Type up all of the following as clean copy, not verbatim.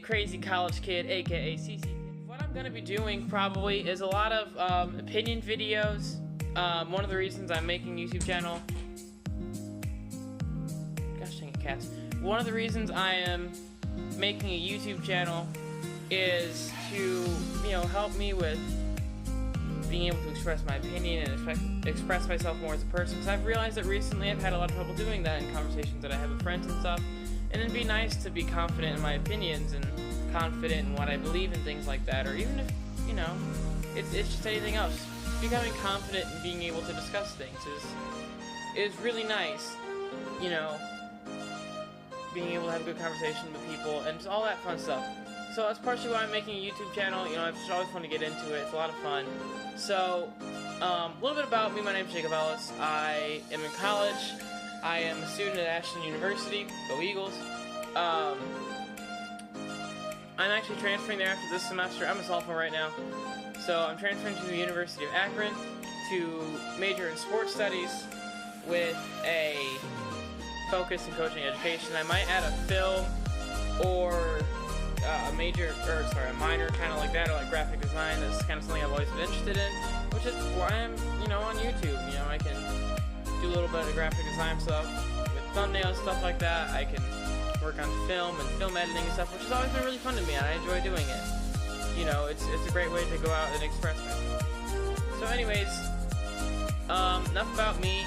crazy college kid, aka CC kid. What I'm gonna be doing probably is a lot of opinion videos. One of the reasons I'm making a YouTube channel. Gosh dang it, cats. One of the reasons I am making a YouTube channel is to, help me with being able to express my opinion and express myself more as a person. Because I've realized that recently I've had a lot of trouble doing that in conversations that I have with friends and stuff. And it'd be nice to be confident in my opinions and confident in what I believe and things like that. Or even if, it's just anything else. Becoming confident in being able to discuss things is really nice. Being able to have a good conversation with people and just all that fun stuff. So that's partially why I'm making a YouTube channel. It's just always fun to get into it. It's a lot of fun. So, a little bit about me. My name is Jacob Ellis. I am in college. I am a student at Ashland University. Go Eagles. I'm actually transferring there after this semester. I'm a sophomore right now. So I'm transferring to the University of Akron to major in sports studies with a focus in coaching education. I might add a film or a minor kind of like that, or like graphic design. That's kind of something I've always been interested in, which is why I'm, on YouTube. I can do a little bit of graphic design stuff with thumbnails, stuff like that. I can work on film and film editing and stuff, which has always been really fun to me, and I enjoy doing it. It's a great way to go out and express myself. So anyways, enough about me,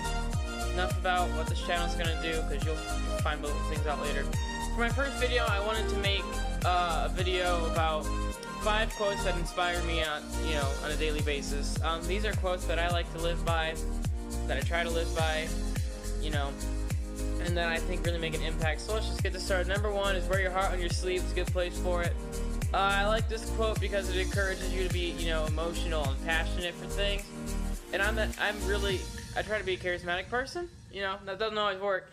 enough about what this channel is going to do, because you'll find both things out later. For my first video, I wanted to make a video about 5 quotes that inspire me on a daily basis. These are quotes that I like to live by, that I try to live by, and that I think really make an impact. So let's just get this started. Number 1 is wear your heart on your sleeve. It's a good place for it. I like this quote because it encourages you to be, emotional and passionate for things. And I try to be a charismatic person. That doesn't always work,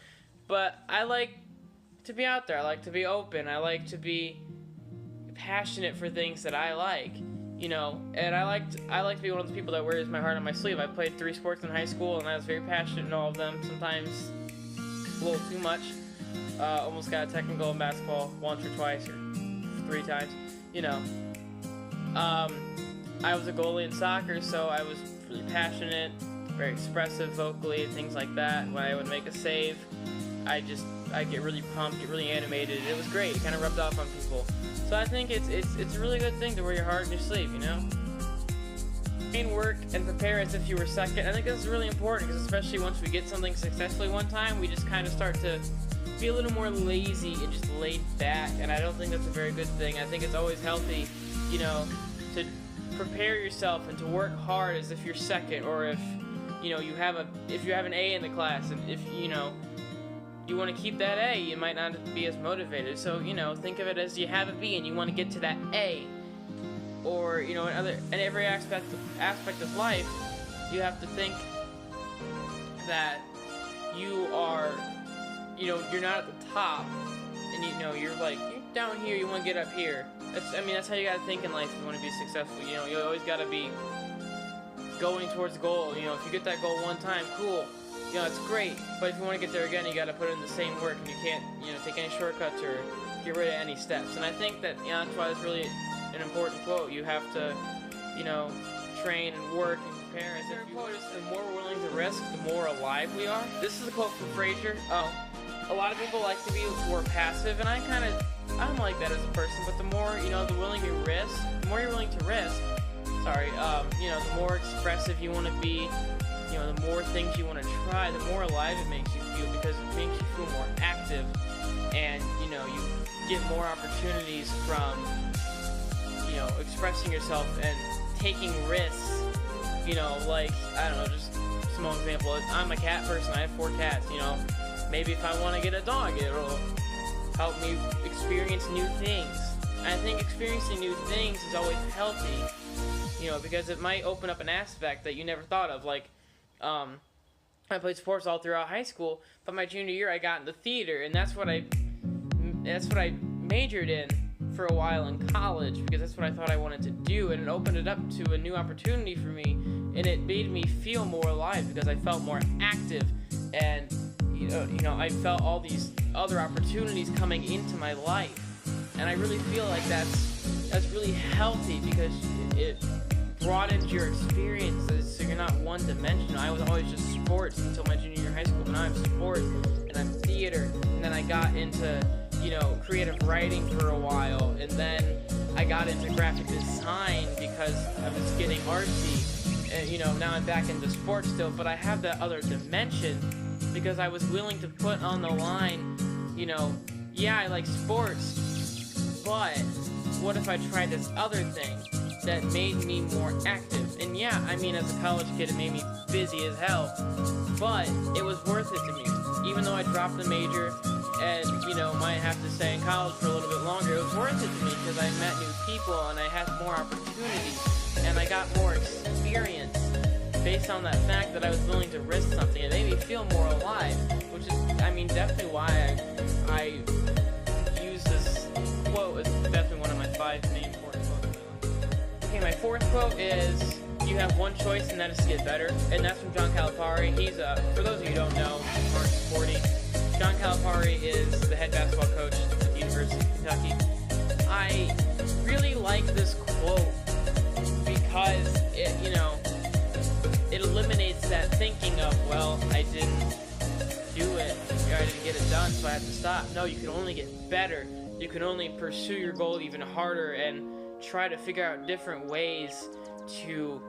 but I like to be out there. I like to be open. I like to be passionate for things that I like, and I like to be one of those people that wears my heart on my sleeve. I played 3 sports in high school, and I was very passionate in all of them. Sometimes a little too much. Almost got a technical in basketball once or twice or 3 times. I was a goalie in soccer, so I was really passionate, very expressive vocally, and things like that. When I would make a save, I get really pumped, get really animated. It was great. It kind of rubbed off on people. So I think it's a really good thing to wear your heart on your sleeve, Work and prepare as if you were second. I think this is really important, because especially once we get something successfully one time, we just kind of start to be a little more lazy and just laid back, and I don't think that's a very good thing. I think it's always healthy, to prepare yourself and to work hard as if you're second, or if you have an A in the class, and if you want to keep that A, you might not be as motivated. So think of it as you have a B and you want to get to that A, or in every aspect of life, you have to think that you are. You're not at the top, and you're down here, you want to get up here. That's how you gotta think in life if you want to be successful. You always gotta be going towards the goal. If you get that goal one time, cool. It's great, but if you want to get there again, you gotta put in the same work, and you can't, take any shortcuts or get rid of any steps. And I think that, that's why it's really an important quote. You have to, train and work and prepare. As if quote is, the more we're willing to risk, the more alive we are. This is a quote from Frazier. A lot of people like to be more passive, and I'm like that as a person, but the more, the more you're willing to risk, the more expressive you want to be, the more things you want to try, the more alive it makes you feel, because it makes you feel more active, and, you get more opportunities from, expressing yourself and taking risks, just a small example. I'm a cat person, I have 4 cats, maybe if I want to get a dog, it'll help me experience new things. And I think experiencing new things is always healthy, because it might open up an aspect that you never thought of. I played sports all throughout high school, but my junior year I got into theater, and that's what I majored in for a while in college, because that's what I thought I wanted to do, and it opened it up to a new opportunity for me, and it made me feel more alive, because I felt more active, and I felt all these other opportunities coming into my life. And I really feel like that's really healthy, because it broadens your experiences, so you're not one-dimensional. I was always just sports until my junior year of high school, but now I'm sports and I'm theater, and then I got into, you know, creative writing for a while, and then I got into graphic design because I was getting artsy, and, you know, now I'm back into sports still, but I have that other dimension because I was willing to put on the line, you know, yeah, I like sports, but what if I tried this other thing that made me more active? And yeah, I mean, as a college kid, it made me busy as hell, but it was worth it to me. Even though I dropped the major and, you know, might have to stay in college for a little bit longer, it was worth it to me because I met new people and I had more opportunities and I got more experience based on that fact that I was willing to risk something. It made me feel more alive, which is, I mean, definitely why I use this quote. It's definitely one of my 5 main important quotes in my life. Okay, my 4th quote is, you have one choice, and that is to get better. And that's from John Calipari. He's, for those of you who don't know, aren't sporty, John Calipari is the head basketball coach at the University of Kentucky. I really like this quote because it, you know, it eliminates that thinking of, well, I didn't do it, or I didn't get it done, so I have to stop. No, you can only get better. You can only pursue your goal even harder and try to figure out different ways to,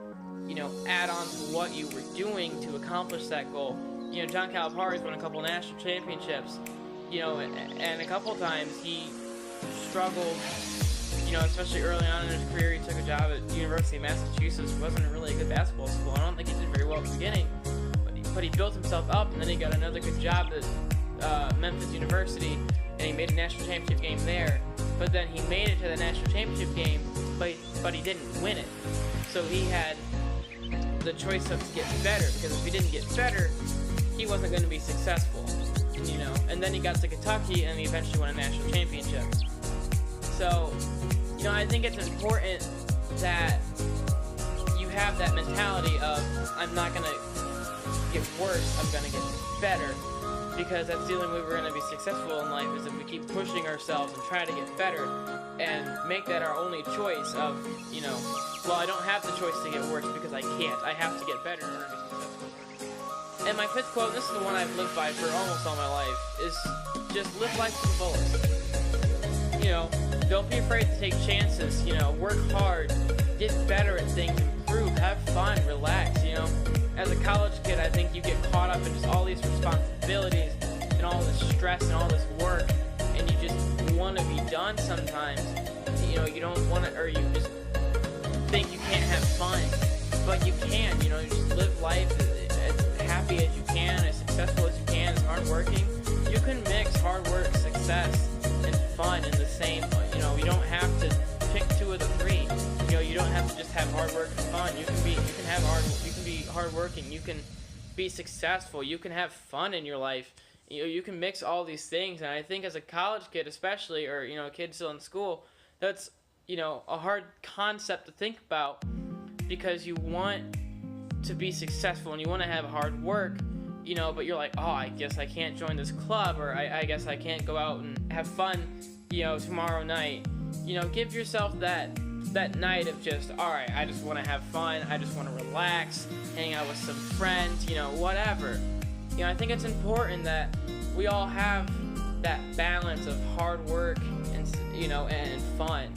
you know, add on to what you were doing to accomplish that goal. You know, John Calipari's won a couple national championships, you know, and a couple times he struggled, you know, especially early on in his career. He took a job at University of Massachusetts. It wasn't really a good basketball school. I don't think he did very well at the beginning, but he built himself up, and then he got another good job at Memphis University, and he made a national championship game there. But then he made it to the national championship game, but he didn't win it. So he had the choice of to get better, because if he didn't get better, he wasn't going to be successful, you know. And then he got to Kentucky, and he eventually won a national championship. So, you know, I think it's important that you have that mentality of, I'm not going to get worse, I'm going to get better, because that's the only way we're going to be successful in life, is if we keep pushing ourselves and try to get better and make that our only choice of, you know, well, I don't have the choice to get worse because I can't. I have to get better in order to be successful. And my 5th quote, this is the one I've lived by for almost all my life, is just live life to the fullest. You know, don't be afraid to take chances, you know, work hard, get better at things, improve, have fun, relax, you know. As a college kid, I think you get caught up in just all these responsibilities and all this stress and all this work, and you just want to be done sometimes. You know, you don't want to, or you just think you can't have fun, but you can. You know, you just live life as happy as you can, as successful as you can, as hardworking. You can mix hard work, success, and fun in the same. You know, you don't have to pick 2 of the 3. You know, you don't have to just have hard work and fun. You can be hardworking. You can be successful. You can have fun in your life. You know, you can mix all these things. And I think as a college kid, especially, or, you know, a kid still in school, that's, you know, a hard concept to think about, because you want to be successful and you want to have hard work, you know, but you're like, oh, I guess I can't join this club, or I guess I can't go out and have fun, you know, tomorrow night. You know, give yourself that night of just, all right, I just want to have fun, I just want to relax, hang out with some friends, you know, whatever. You know, I think it's important that we all have that balance of hard work and, you know, and fun.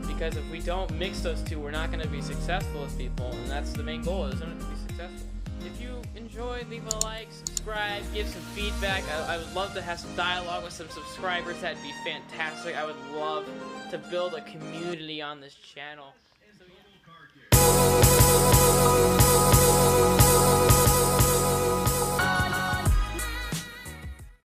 Because if we don't mix those 2, we're not going to be successful as people, and that's the main goal, isn't it, to be successful. If you enjoyed, leave a like, subscribe, give some feedback. I would love to have some dialogue with some subscribers. That'd be fantastic. I would love to build a community on this channel. So, yeah.